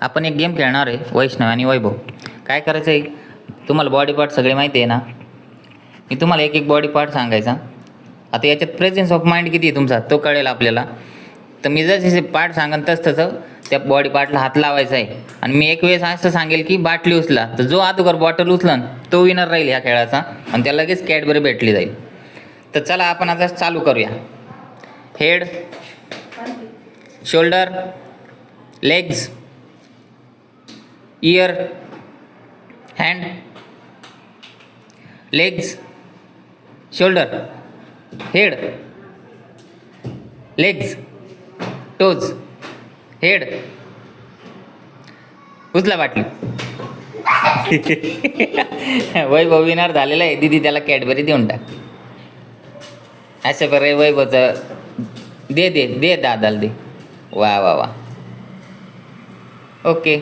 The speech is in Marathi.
आपण एक गेम खेळणार आहे, वैष्णव आणि वैभव. काय करायचं आहे, तुम्हाला बॉडी पार्ट सगळे माहिती आहे ना. मी तुम्हाला एक एक बॉडी पार्ट सांगायचा. आता याच्यात प्रेझेन्स ऑफ माइंड किती आहे तुमचा तो कळेल आपल्याला. तर मी जसे पार्ट सांगन तसं त्या बॉडी पार्टला हात लावायचा आहे. आणि मी एक वेळेस असं सांगेल की बाटली उचला, तर जो अगोदर बॉटल उचलन तो विनर राहील ह्या खेळाचा, आणि त्याला लगेच कॅडबरी भेटली जाईल. तर चला आपण आता चालू करूया. Head, shoulder, legs, year, hand, legs, shoulder, head, legs, toes, head, उचला बाटली. वैभव विनर झालेला आहे. दीदी त्याला कॅडबरी देऊन टाक. अशा प्रकारे वैभवचं दे दे दे दादाला दे. वा वा वा. ओके.